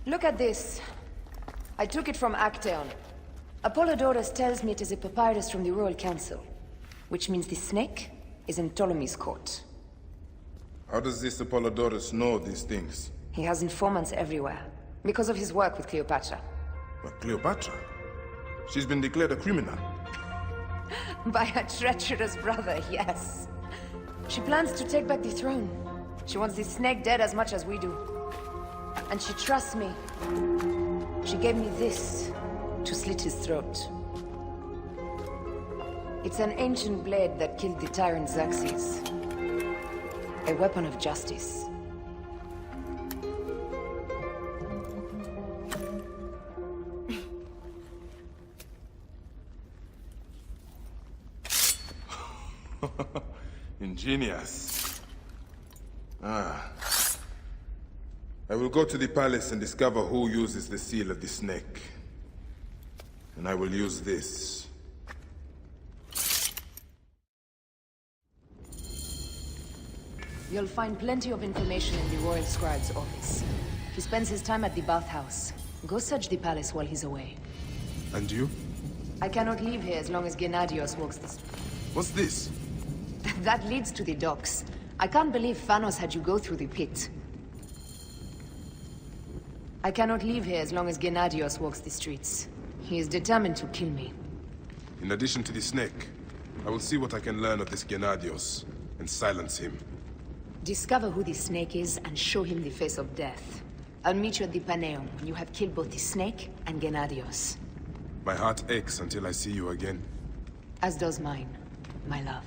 Look at this. I took it from Actaeon. Apollodorus tells me it is a papyrus from the Royal Council, which means the snake is in Ptolemy's court. How does this Apollodorus know these things? He has informants everywhere, because of his work with Cleopatra. But Cleopatra? She's been declared a criminal. By her treacherous brother, yes. She plans to take back the throne. She wants the snake dead as much as we do. And she trusts me. She gave me this to slit his throat. It's an ancient blade that killed the tyrant Xerxes. A weapon of justice. Ingenious. I will go to the palace and discover who uses the seal of the snake. And I will use this. You'll find plenty of information in the Royal Scribe's office. He spends his time at the bathhouse. Go search the palace while he's away. And you? I cannot leave here as long as Gennadios walks this. What's this? That leads to the docks. I can't believe Phanos had you go through the pit. I cannot leave here as long as Gennadios walks the streets. He is determined to kill me. In addition to the snake, I will see what I can learn of this Gennadios, and silence him. Discover who the snake is and show him the face of death. I'll meet you at the Paneum when you have killed both the snake and Gennadios. My heart aches until I see you again. As does mine, my love.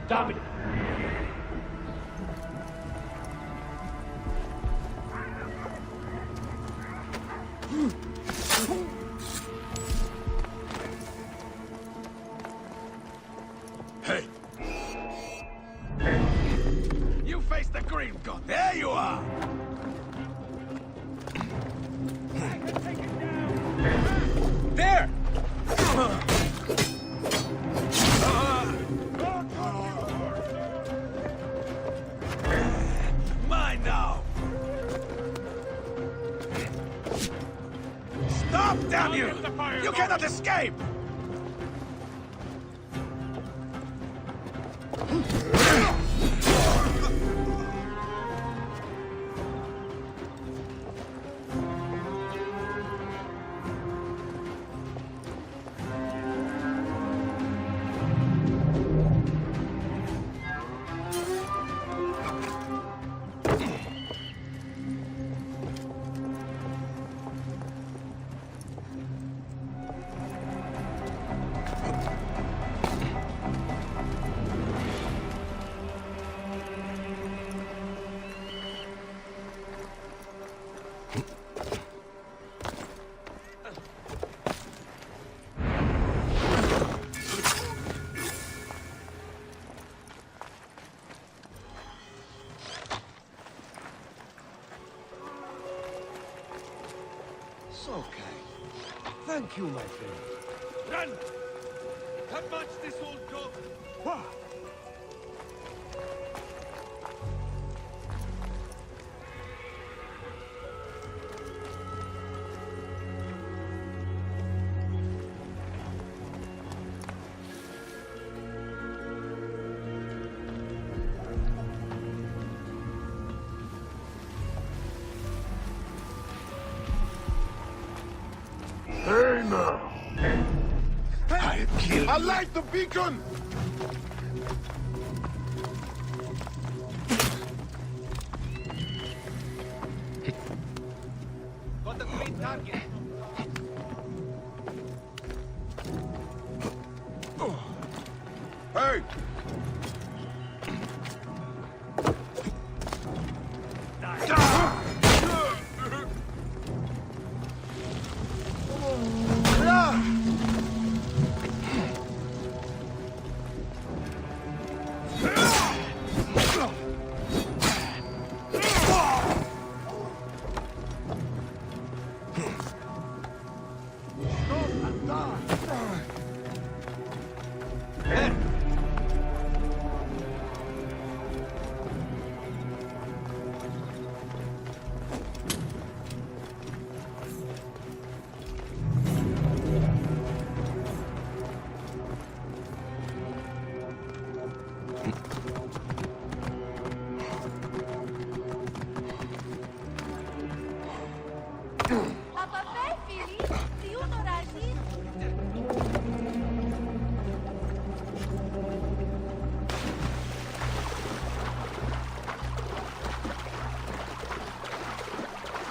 Stop it! Hey! You face the green god. There you are! There! Mine now! Stop, damn you! You cannot escape! It's okay. Thank you, my friend. Run! Come match this old dog! Wah! Hey now! I'll kill I you. light the beacon! Got the green target! Hey!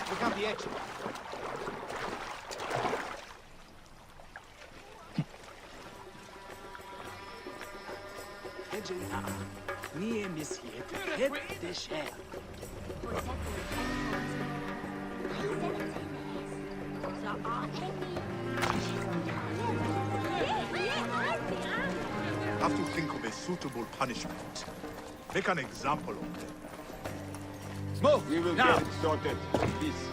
Check out the exit. Niye misiyeti hep deşe. Have to think of a suitable punishment. Make an example of them. Move! We will now! get it sorted. Peace.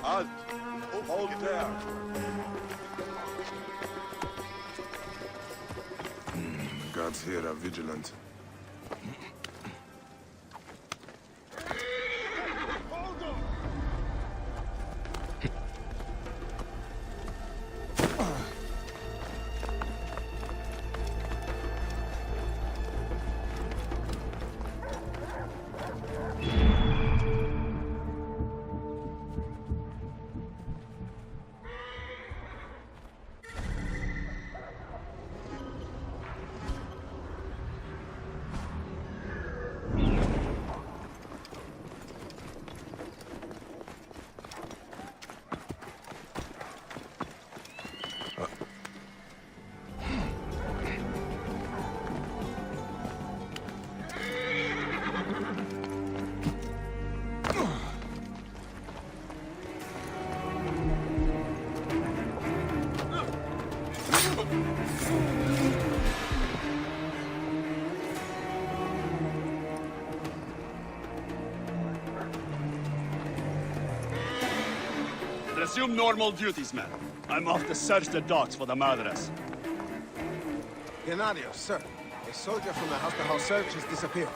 Halt! Hold there! Guards here are vigilant. Resume normal duties, man. I'm off to search the docks for the murderers. Gennadios, sir. A soldier from the house-to-house search has disappeared.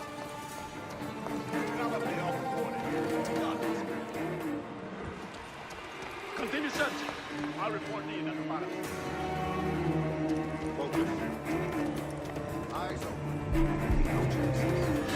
Continue searching. I'll report to you at the bottom. Focus. Eyes open. No chances.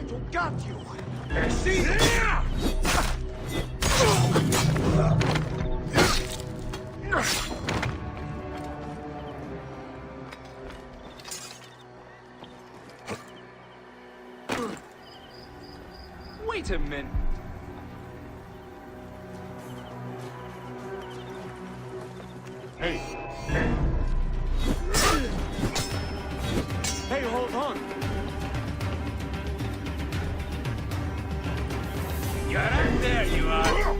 going to gut you. See? Wait a minute. Hey, hold on. You're up there, you are.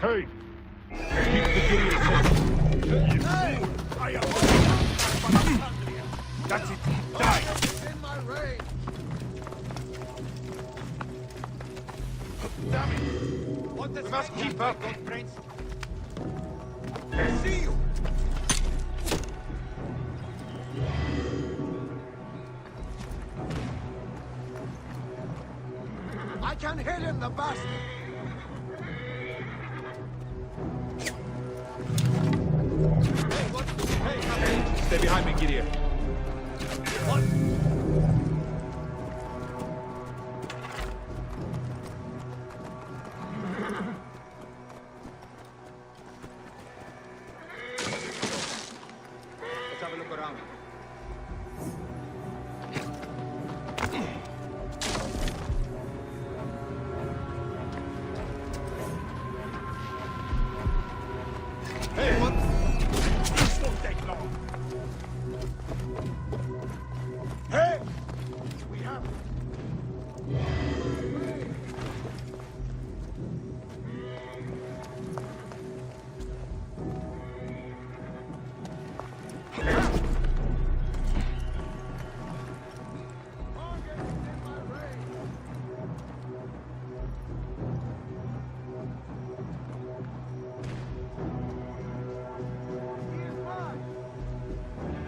Hey! Keep the Gideon safe. Hey! I am. That's it. Die! In my range. Damn it! We must keep up. I see you! I can hit him, the bastard! Stay behind me, Gideon. What? Let's have a look around. Hey, what? This won't take long. Hey! We have it.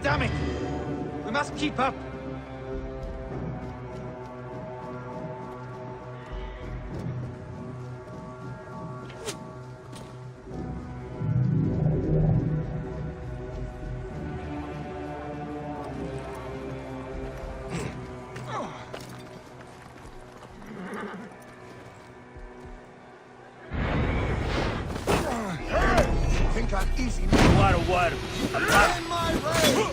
Damn it! We must keep up! Think I'm easy now. Water. In my way!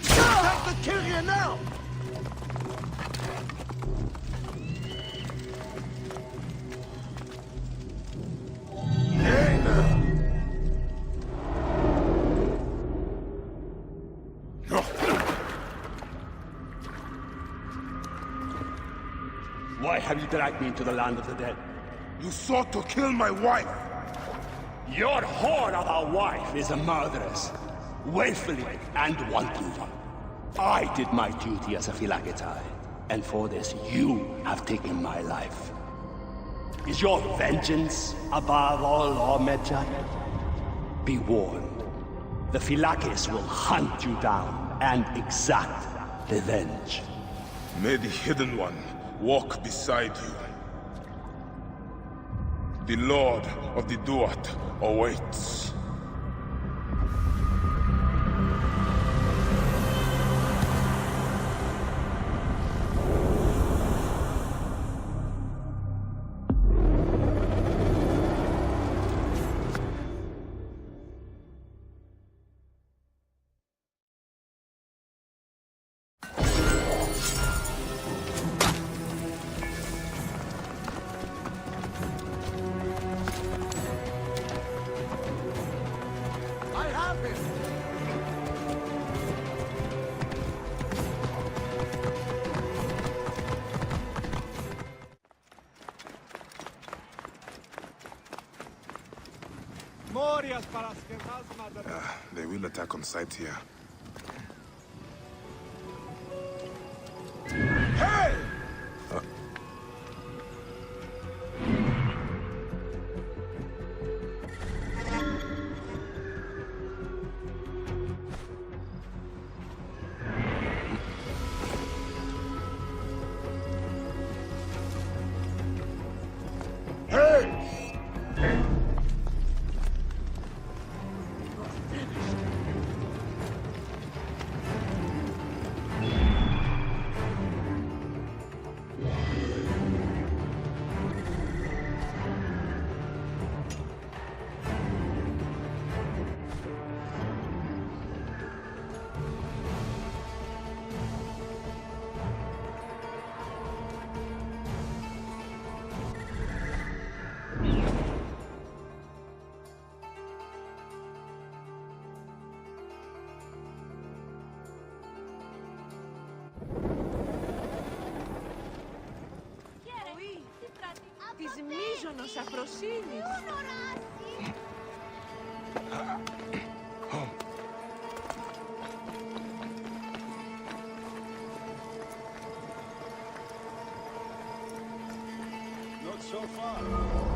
Take the kill here now! Why have you dragged me into the land of the dead? You sought to kill my wife! Your whore of a wife is a murderess, willfully and wantonly. I did my duty as a Phylakitai, and for this you have taken my life. Is your vengeance above all law, Medjay? Be warned, the Phylakis will hunt you down and exact revenge. May the Hidden One walk beside you. The Lord of the Duat awaits. They will attack on sight here. Hey! Της μείζωνος αφροσύνης. Not so far.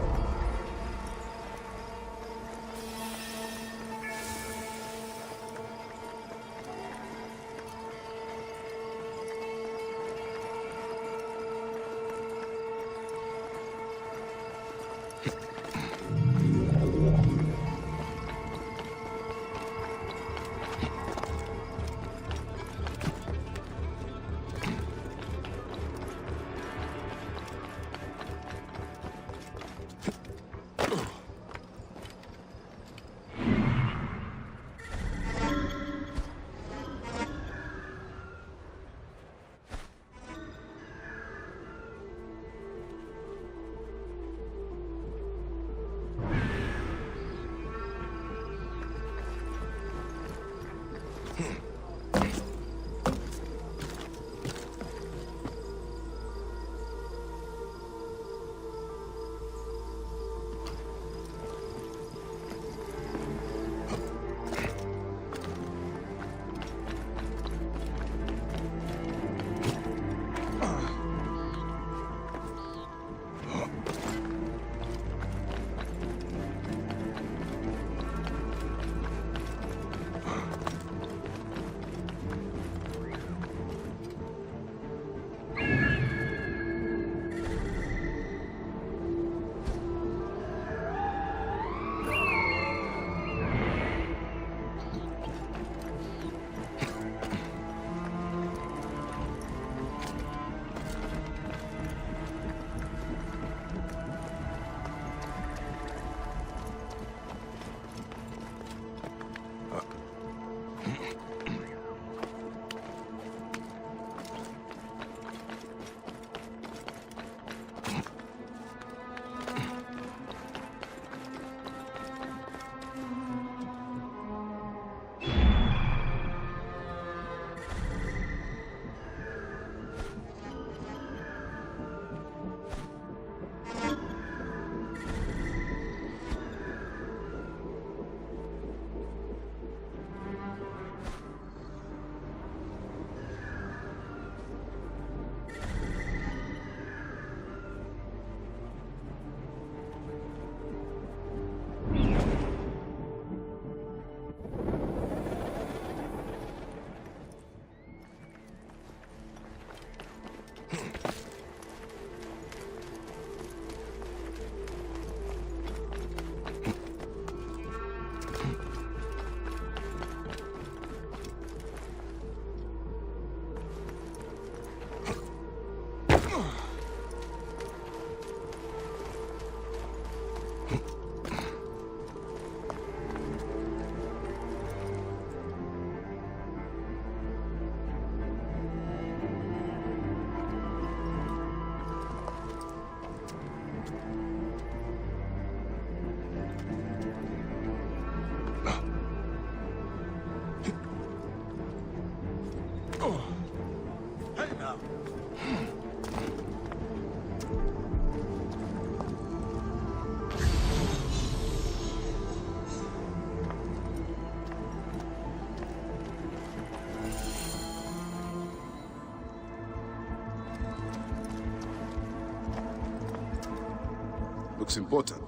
Looks important.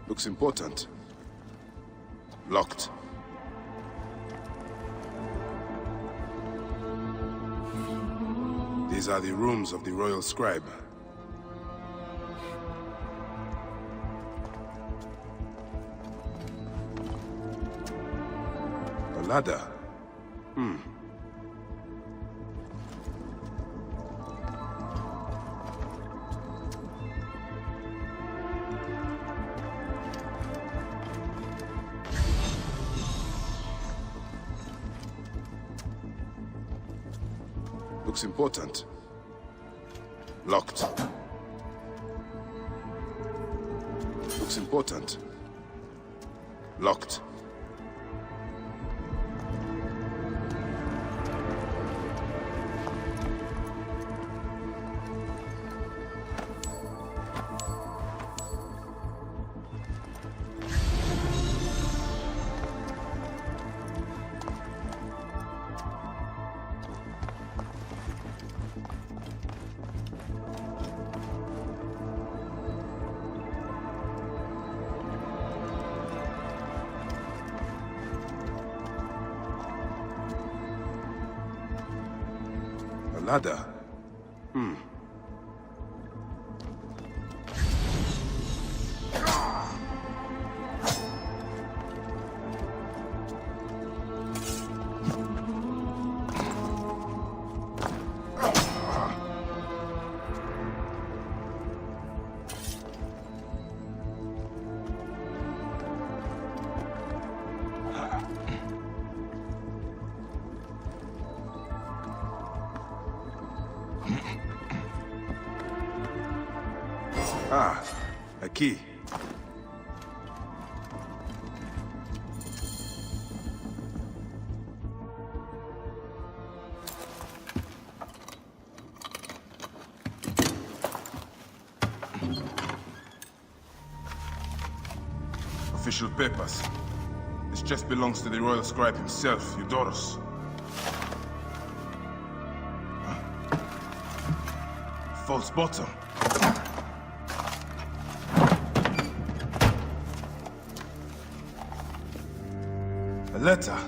Looks important. Locked. These are the rooms of the Royal Scribe. A ladder. Looks important. Locked. Looks important. Locked. Ladder. Ah, a key. Official papers. This chest belongs to the Royal Scribe himself, Eudoros. False bottom. A letter.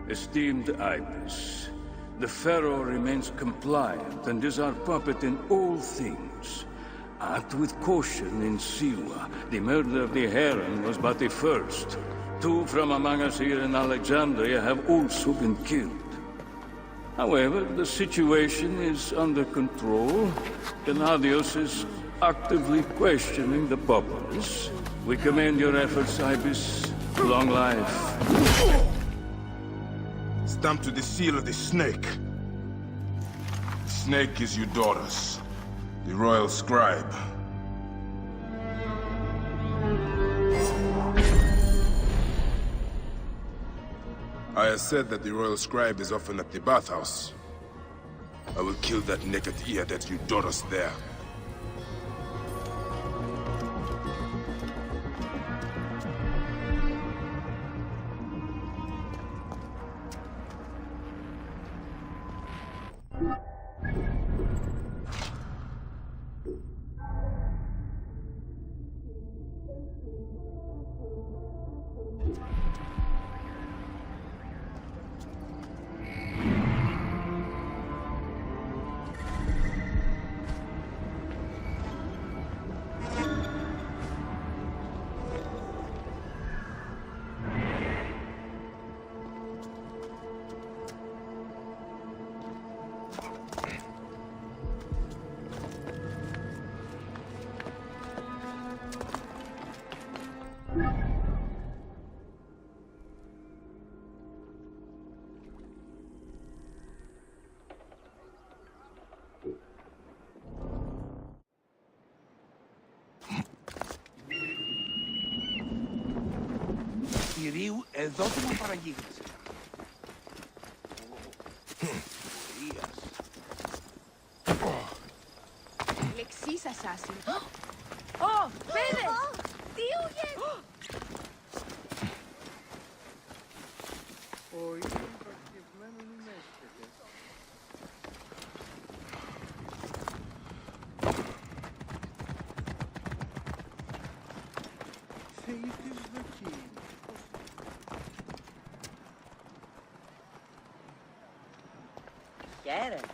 Esteemed Ibis, the Pharaoh remains compliant and is our puppet in all things. Act with caution in Siwa. The murder of the Heron was but the first. 2 from among us here in Alexandria have also been killed. However, the situation is under control. Gennadios is actively questioning the populace. We commend your efforts, Ibis. Long life. Stamped to the seal of the snake. The snake is Eudoros, the Royal Scribe. I said that the Royal Scribe is often at the bathhouse. I will kill that naked ear that Eudoros there. Κυρίου, εδώ του με παραγίγνεσαι. Λεξής assassin. Ω, πέδες! Τι ούγες! Ο ίδιος πρακτικευμένος είναι έσχετες. Get it.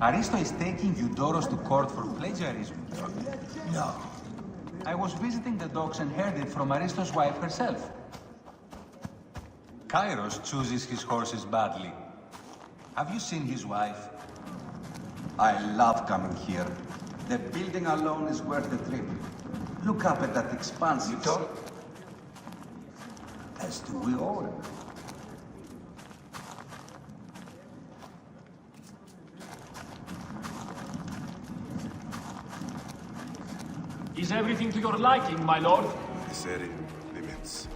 Aristo is taking Eudoros to court for plagiarism. No. I was visiting the docks and heard it from Aristo's wife herself. Kairos chooses his horses badly. Have you seen his wife? I love coming here. The building alone is worth the trip. Look up at that expansive... Eudoros? As do we all. Is everything to your liking, my lord? Necessary limits.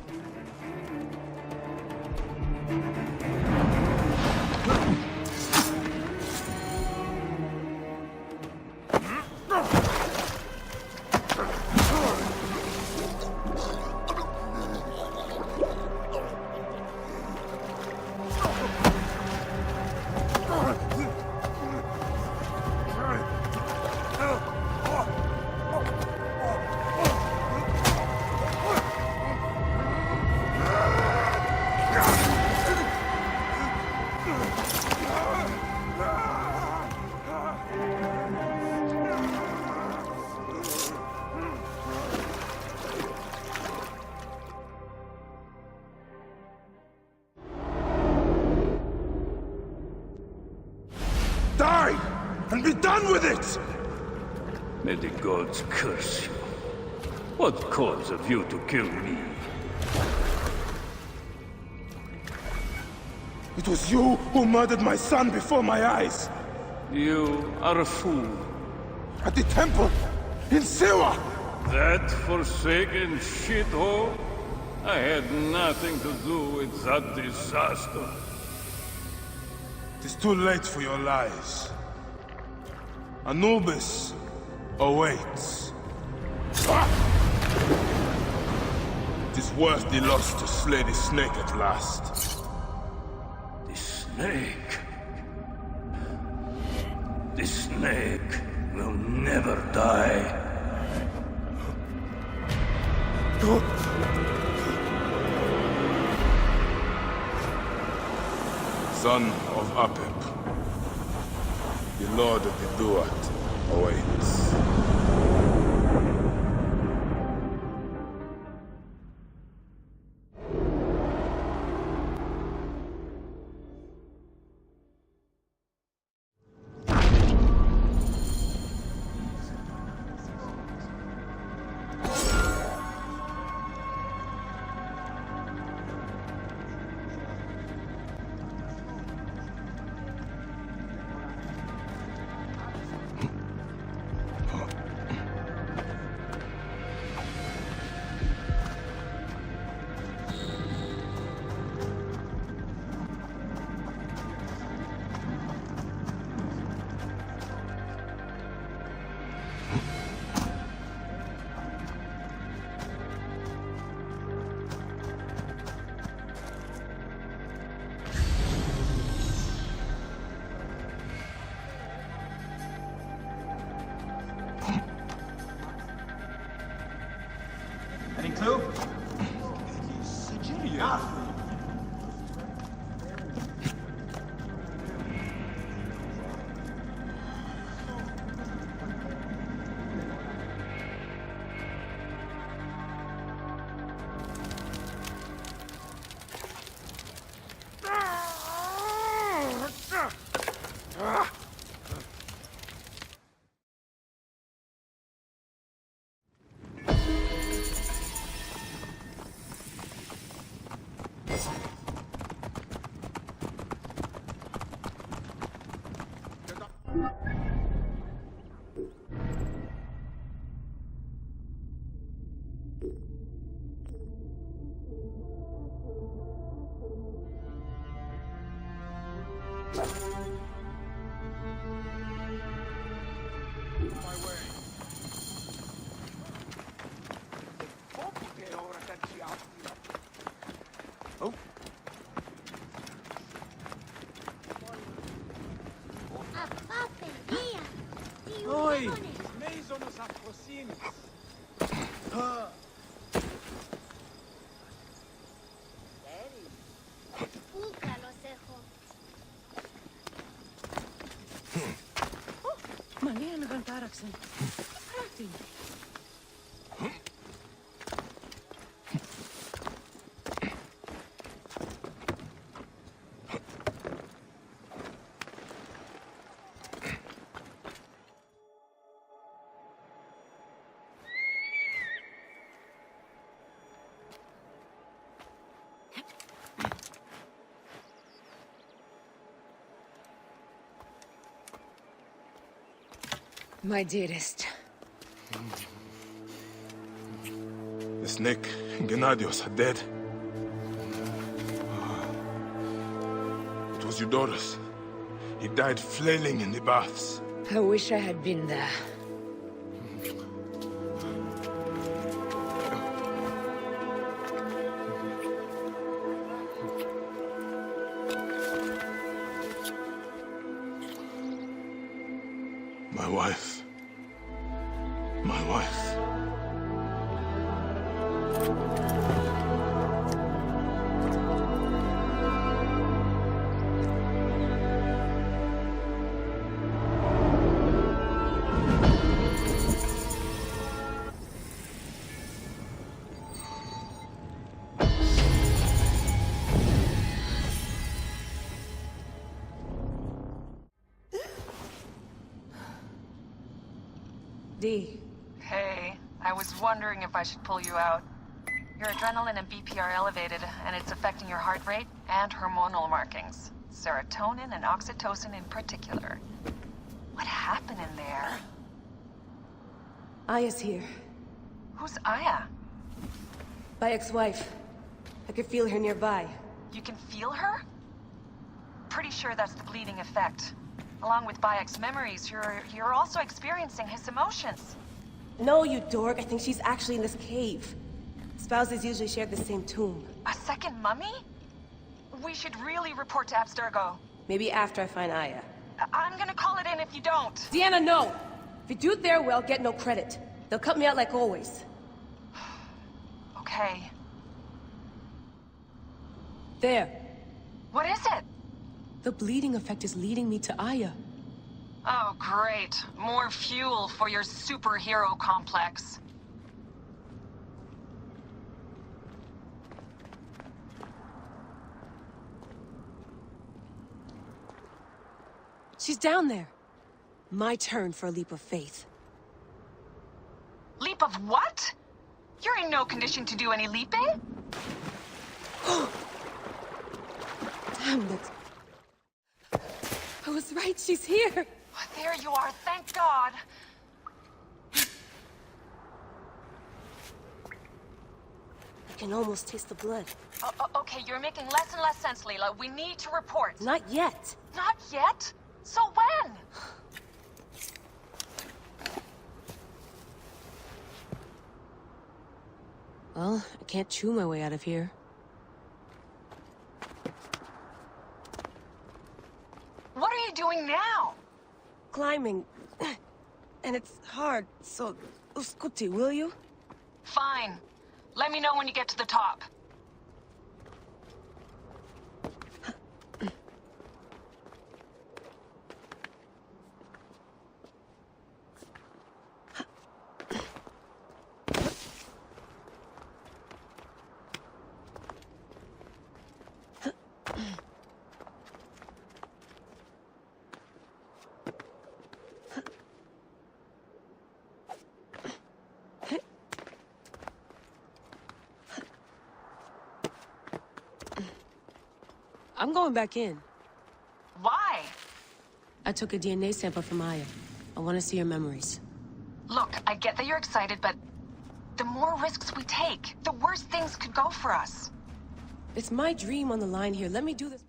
Die! And be done with it! May the gods curse you. What cause have you to kill me? It was you who murdered my son before my eyes! You are a fool. At the temple! In Siwa! That forsaken shithole? I had nothing to do with that disaster. It is too late for your lies. Anubis awaits. It is worth the loss to slay the snake at last. The snake? The snake will never die. Son of Apep, the Lord of the Duat awaits. Any clue? Oh. Oi! Mesonos afrosinis. Mania nagantaraksen. Pratin. My dearest. The snake and Gennadios are dead. It was Eudorus. He died flailing in the baths. I wish I had been there. My wife. My wife. D. Hey, I was wondering if I should pull you out. Your adrenaline and BP are elevated, and it's affecting your heart rate and hormonal markings. Serotonin and oxytocin in particular. What happened in there? Aya's here. Who's Aya? Bayek's wife. I could feel her nearby. You can feel her? Pretty sure that's the bleeding effect. Along with Bayek's memories, you're also experiencing his emotions. No, you dork. I think she's actually in this cave. Spouses usually share the same tomb. A second mummy? We should really report to Abstergo. Maybe after I find Aya. I'm gonna call it in if you don't. Deanna, no! If you do their well, get no credit. They'll cut me out like always. Okay. There. What is it? The bleeding effect is leading me to Aya. Oh, great. More fuel for your superhero complex. She's down there. My turn for a leap of faith. Leap of what? You're in no condition to do any leaping. Damn it. I was right, she's here. There you are, thank God. I can almost taste the blood. Okay, you're making less and less sense, Leela. We need to report. Not yet. Not yet? So when? Well, I can't chew my way out of here. What are you doing now? Climbing. And it's hard, so... Uskuti, will you? Fine. Let me know when you get to the top. I'm going back in. Why? I took a DNA sample from Aya. I want to see her memories. Look, I get that you're excited, but the more risks we take, the worse things could go for us. It's my dream on the line here. Let me do this.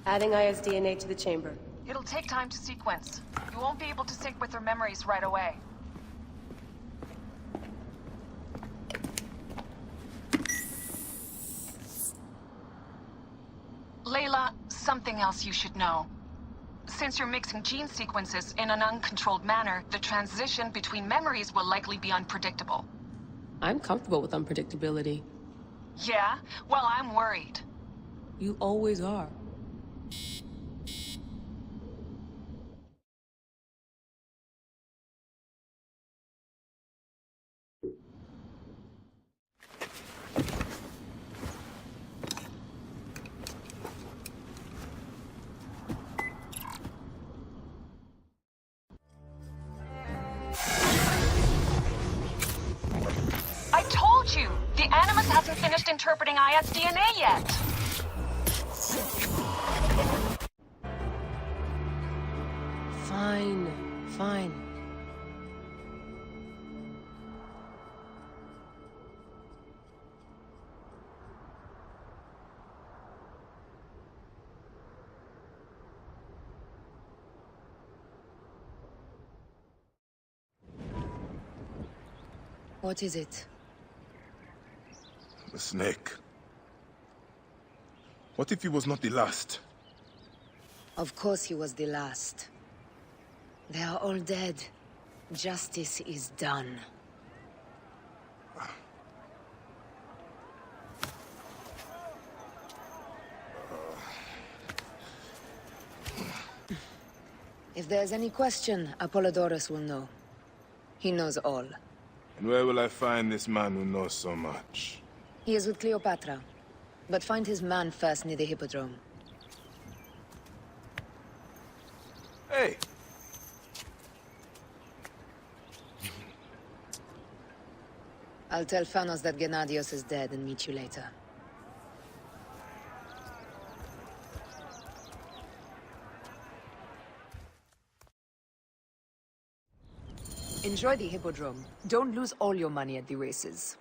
Adding Aya's DNA to the chamber. It'll take time to sequence. You won't be able to sync with her memories right away. Layla, something else you should know. Since you're mixing gene sequences in an uncontrolled manner, the transition between memories will likely be unpredictable. I'm comfortable with unpredictability. Yeah? Well, I'm worried. You always are. I told you! The Animus hasn't finished interpreting Aya's DNA yet! Fine, fine. What is it? The snake. What if he was not the last? Of course he was the last. They are all dead. Justice is done. If there's any question, Apollodorus will know. He knows all. And where will I find this man who knows so much? He is with Cleopatra. But find his man first near the Hippodrome. Hey! I'll tell Fanos that Gennadios is dead and meet you later. Enjoy the Hippodrome. Don't lose all your money at the races.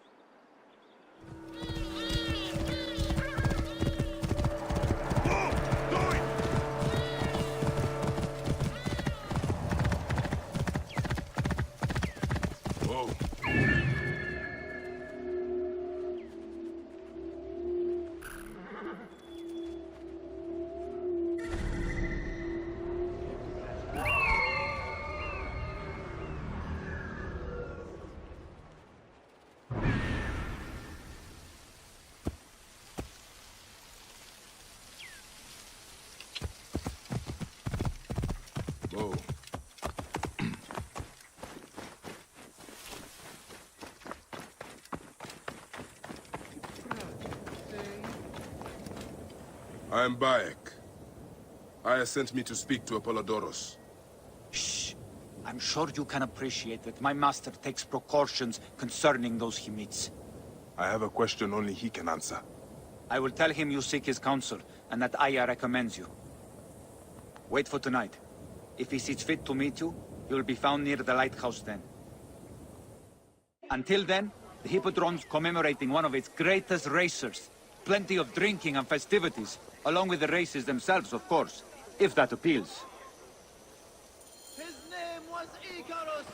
Whoa. I am Bayek. Aya sent me to speak to Apollodorus. Shh. I'm sure you can appreciate that my master takes precautions concerning those he meets. I have a question only he can answer. I will tell him you seek his counsel, and that Aya recommends you. Wait for tonight. If he sees fit to meet you, you will be found near the lighthouse then. Until then, the Hippodrome's commemorating one of its greatest racers. Plenty of drinking and festivities, along with the races themselves, of course, if that appeals. His name was Icarus,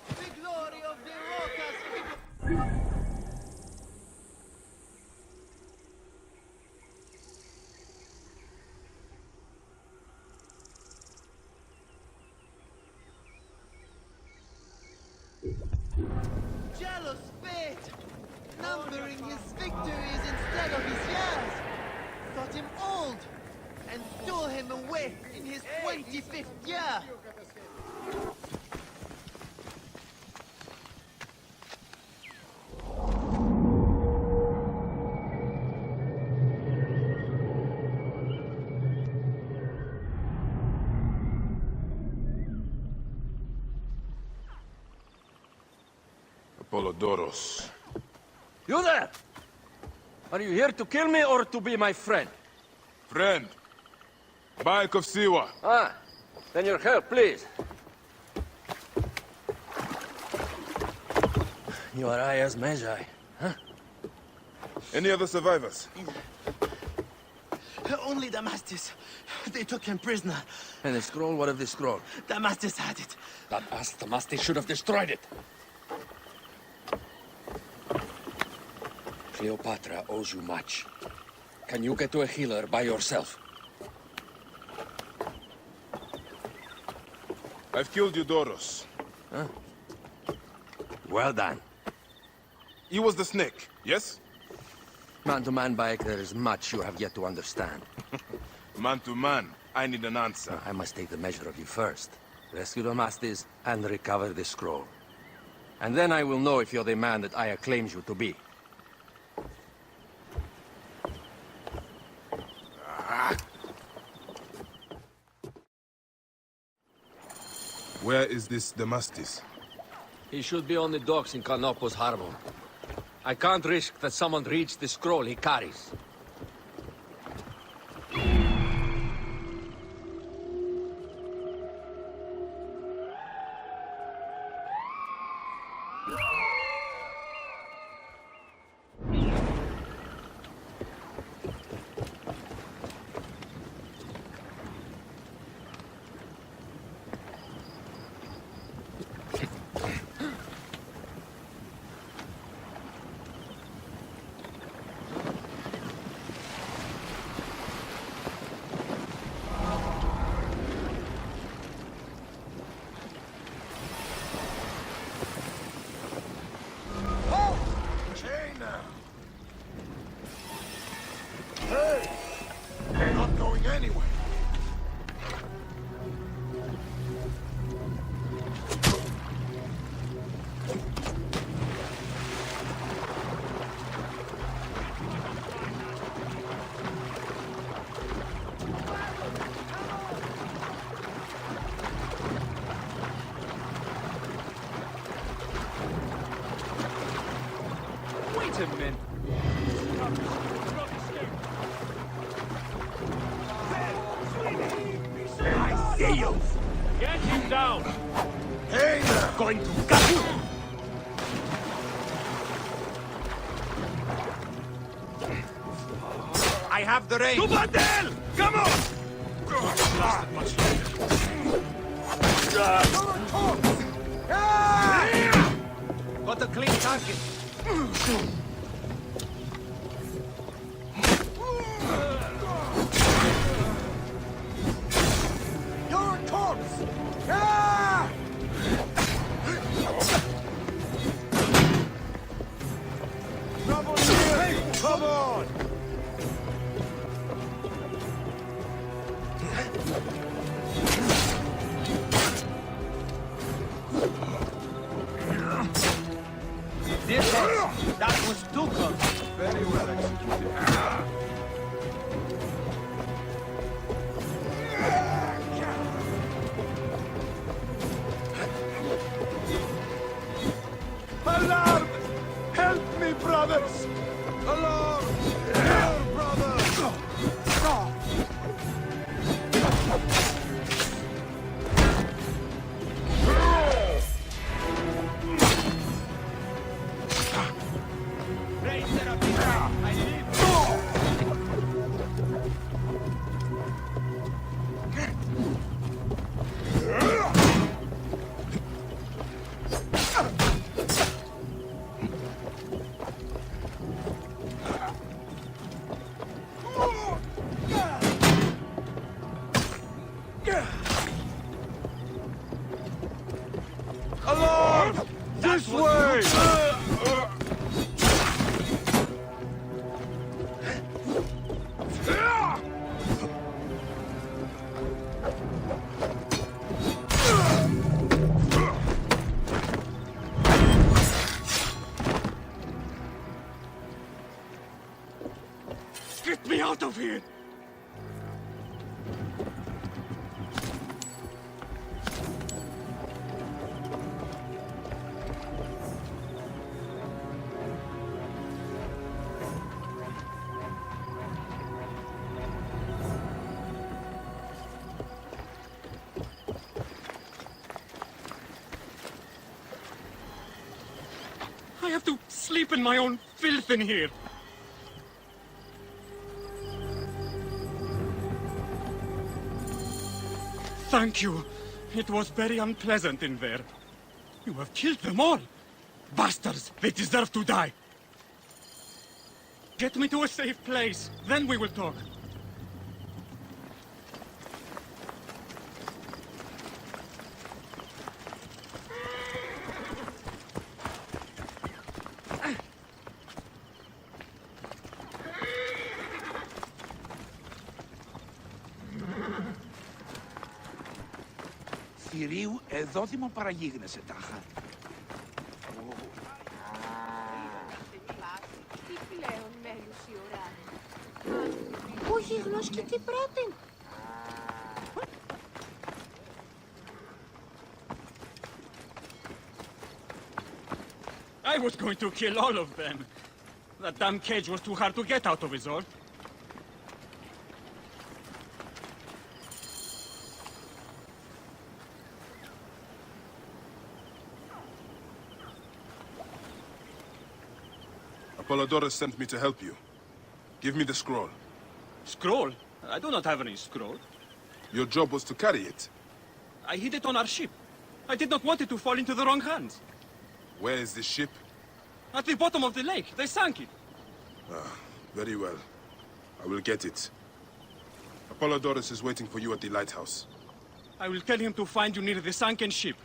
the glory of the Rocas. Jealous fate, numbering his victories instead of his years, thought him old, and stole him away in his 25th year. Apollodorus. You there! Are you here to kill me or to be my friend? Friend. Bayek of Siwa. Ah, then your help, please. You are Aya's Magi, huh? Any other survivors? Only Damastis. They took him prisoner. And the scroll? What of the scroll? Damastis had it. That ass Damastis should have destroyed it. Cleopatra owes you much. Can you get to a healer by yourself? I've killed Eudoros. Huh? Well done. He was the snake, yes? Man to man, Bayek, there is much you have yet to understand. Man to man, I need an answer. I must take the measure of you first. Rescue Damastis and recover the scroll. And then I will know if you're the man that Aya claims you to be. Where is this Damastis? He should be on the docks in Canopus Harbor. I can't risk that someone reads the scroll he carries. Wait a minute. I say you. Get him down. Hey, they're going to cut you. I have the range. To Bandel! Come on! Got a clean target. You're a corpse! Ah! Trouble here! Come on! That was too close. Very well executed. Alarm! Help me, brothers! Alarm! Here, brothers! Alarm! This way! Get me out of here! I have to sleep in my own filth in here. Thank you. It was very unpleasant in there. You have killed them all. Bastards, they deserve to die. Get me to a safe place, then we will talk. Κυρίου, εδώ δημοπαραγίγνεσαι τάχα. Τι πλέον μέλους η ουράνη. Όχι γνώσκει τι πρώτην. I was going to kill all of them. That damn cage was too hard to get out of is all. Apollodorus sent me to help you. Give me the scroll. Scroll? I do not have any scroll. Your job was to carry it. I hid it on our ship. I did not want it to fall into the wrong hands. Where is this ship? At the bottom of the lake. They sank it. Ah, very well. I will get it. Apollodorus is waiting for you at the lighthouse. I will tell him to find you near the sunken ship.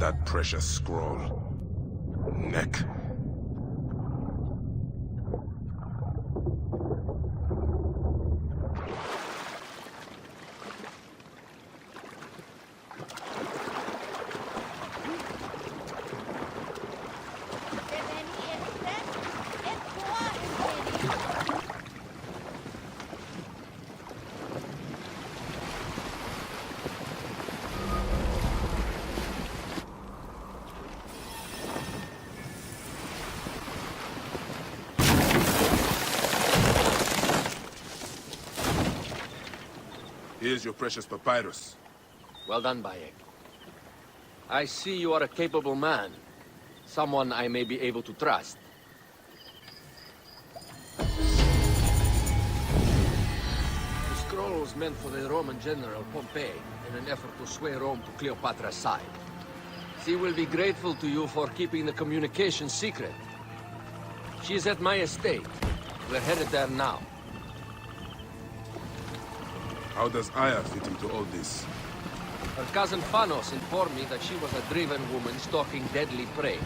That precious scroll. Neck. Here's your precious papyrus. Well done, Bayek. I see you are a capable man. Someone I may be able to trust. The scroll was meant for the Roman general Pompey in an effort to sway Rome to Cleopatra's side. She will be grateful to you for keeping the communication secret. She is at my estate. We're headed there now. How does Aya fit into all this? Her cousin Phanos informed me that she was a driven woman stalking deadly prey.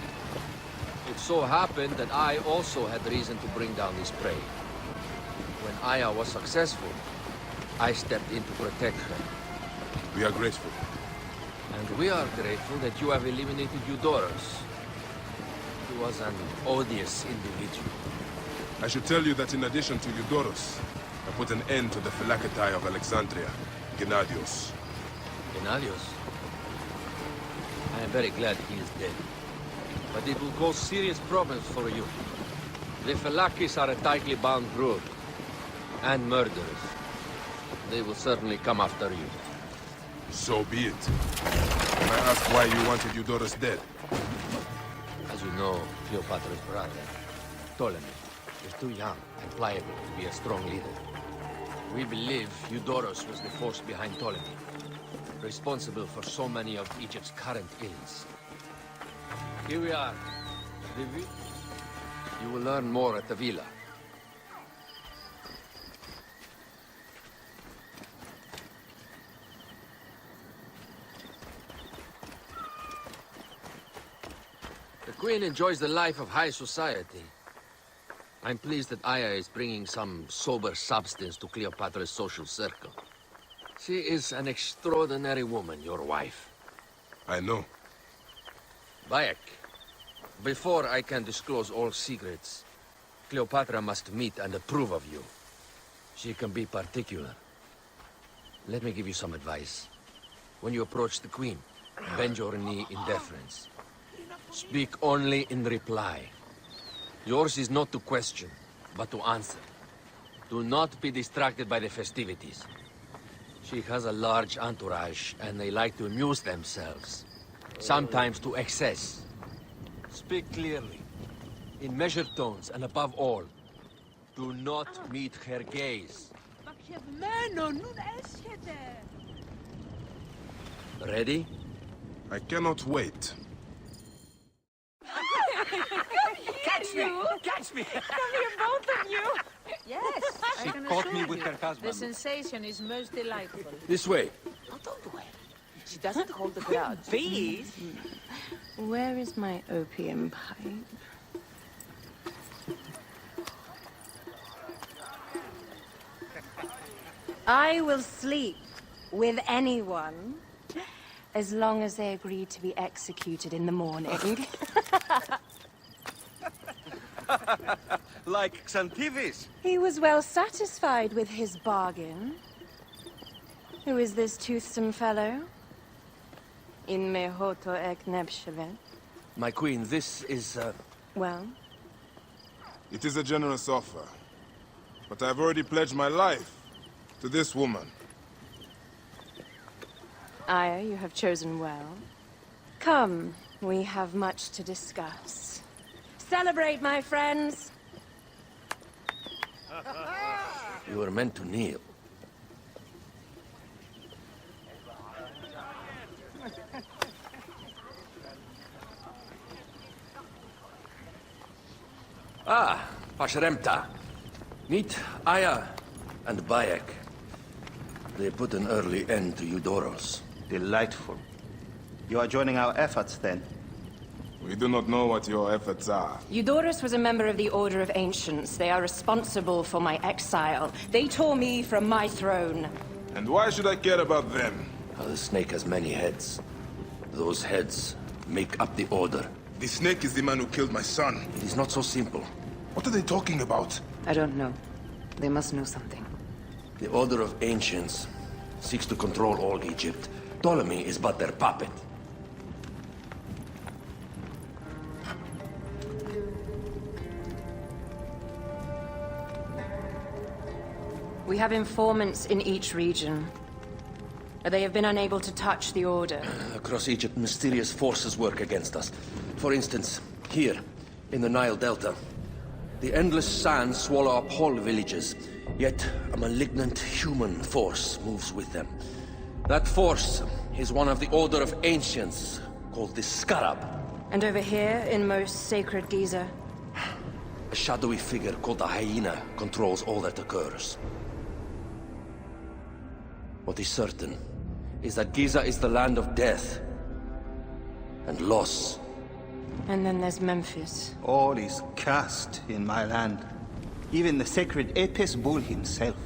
It so happened that I also had reason to bring down this prey. When Aya was successful, I stepped in to protect her. We are grateful. And we are grateful that you have eliminated Eudoros. He was an odious individual. I should tell you that in addition to Eudoros, I put an end to the Phylakitai of Alexandria, Gennadios. Gennadios? I am very glad he is dead. But it will cause serious problems for you. The Phylakis are a tightly bound group. And murderers. They will certainly come after you. So be it. Can I ask why you wanted Eudoros dead? As you know, Cleopatra's brother, Ptolemy, is too young and pliable to be a strong leader. We believe Eudoros was the force behind Ptolemy, responsible for so many of Egypt's current ills. Here we are. Vivi, you will learn more at the villa. The Queen enjoys the life of high society. I'm pleased that Aya is bringing some sober substance to Cleopatra's social circle. She is an extraordinary woman, your wife. I know. Bayek, before I can disclose all secrets, Cleopatra must meet and approve of you. She can be particular. Let me give you some advice. When you approach the Queen, bend your knee in deference. Speak only in reply. Yours is not to question, but to answer. Do not be distracted by the festivities. She has a large entourage, and they like to amuse themselves. Sometimes to excess. Speak clearly, in measured tones, and above all, do not meet her gaze. Ready? I cannot wait. Catch me! Catch me! Come here, both of you! Yes, She I can caught assure me with you. her husband. The sensation is most delightful. This way. Don't worry. She doesn't hold the grudge. Please. Where is my opium pipe? I will sleep with anyone as long as they agree to be executed in the morning. Like Xantivis. He was well satisfied with his bargain. Who is this toothsome fellow? In mehoto ek nebshevet. My queen, this is, Well? It is a generous offer. But I've already pledged my life to this woman. Aya, you have chosen well. Come, we have much to discuss. Celebrate, my friends! you were meant to kneel. Ah, Pashremta. Meet Aya and Bayek. They put an early end to Eudoros. Delightful. You are joining our efforts, then? We do not know what your efforts are. Eudoros was a member of the Order of Ancients. They are responsible for my exile. They tore me from my throne. And why should I care about them? The snake has many heads. Those heads make up the Order. The snake is the man who killed my son. It is not so simple. What are they talking about? I don't know. They must know something. The Order of Ancients seeks to control all Egypt. Ptolemy is but their puppet. We have informants in each region. They have been unable to touch the Order. Across Egypt, mysterious forces work against us. For instance, here, in the Nile Delta, the endless sands swallow up whole villages, yet a malignant human force moves with them. That force is one of the Order of Ancients, called the Scarab. And over here, in most sacred Giza? A shadowy figure called the Hyena controls all that occurs. What is certain is that Giza is the land of death and loss. And then there's Memphis. All is cursed in my land. Even the sacred Apis bull himself.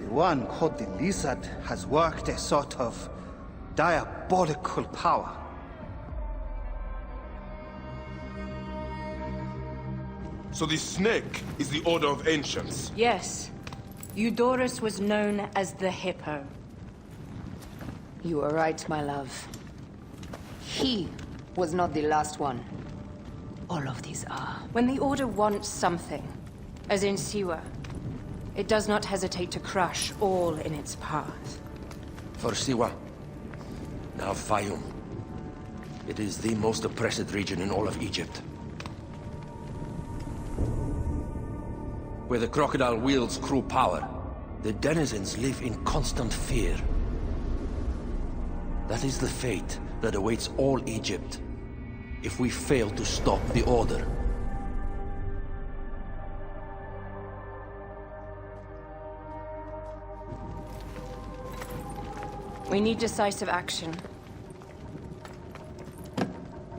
The one called the Lizard has worked a sort of diabolical power. So the snake is the Order of Ancients? Yes. Eudorus was known as the Hippo. You are right, my love. He was not the last one. All of these are. When the Order wants something, as in Siwa, it does not hesitate to crush all in its path. For Siwa, now Fayum. It is the most oppressed region in all of Egypt. Where the crocodile wields cruel power, the denizens live in constant fear. That is the fate that awaits all Egypt if we fail to stop the Order. We need decisive action.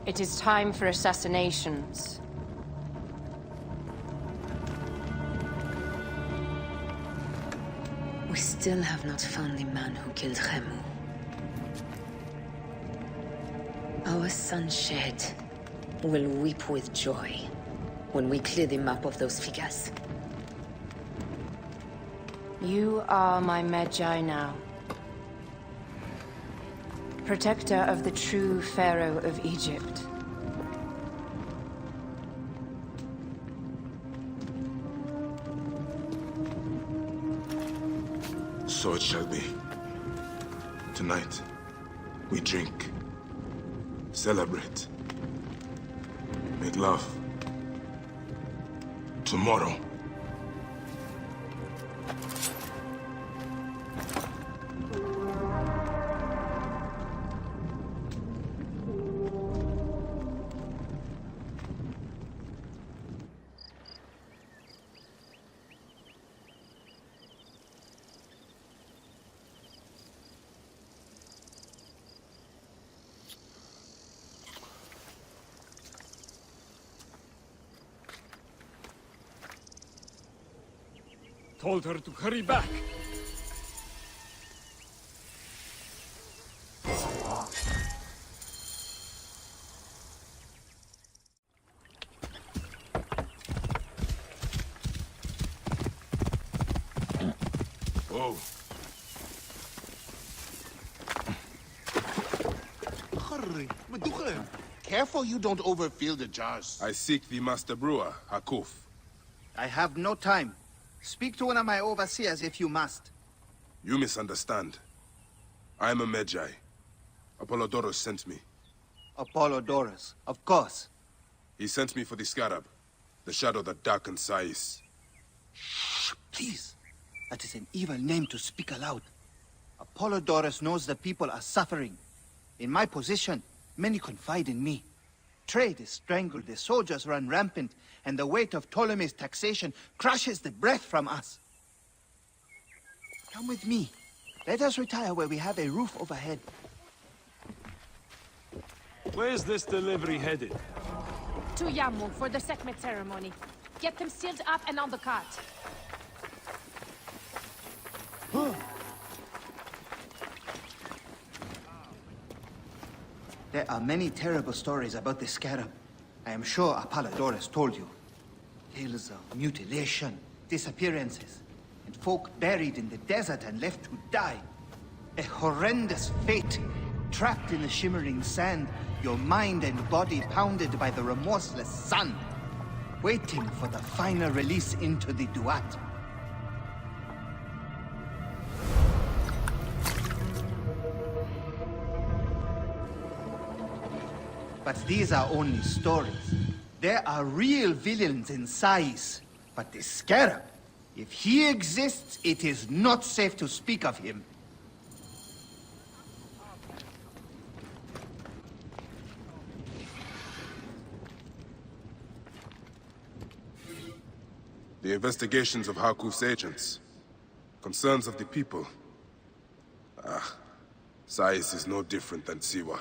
It is time for assassinations. We still have not found the man who killed Khemu. Our son Shed will weep with joy when we clear the map of those figures. You are my Magi now. Protector of the true Pharaoh of Egypt. So it shall be. Tonight, we drink, celebrate, make love. Tomorrow, Told her to hurry back. oh, Hurry, Meducha. Careful you don't overfill the jars. I seek the Master Brewer, Hakuf. I have no time. Speak to one of my overseers if you must. You misunderstand. I am a Magi. Apollodorus sent me. Apollodorus, of course. He sent me for the scarab, the shadow that darkens Sais. Shh, please. That is an evil name to speak aloud. Apollodorus knows the people are suffering. In my position, many confide in me. Trade is strangled, the soldiers run rampant, and the weight of Ptolemy's taxation crushes the breath from us. Come with me. Let us retire where we have a roof overhead. Where's this delivery headed? To Yamu for the Sekhmet ceremony. Get them sealed up and on the cart. There are many terrible stories about the scarab. I am sure Apollodorus told you. Tales of mutilation, disappearances, and folk buried in the desert and left to die. A horrendous fate, trapped in the shimmering sand, your mind and body pounded by the remorseless sun, waiting for the final release into the Duat. But these are only stories. There are real villains in Sais. But the Scarab, if he exists, it is not safe to speak of him. The investigations of Hakuf's agents. Concerns of the people. Sais is no different than Siwa.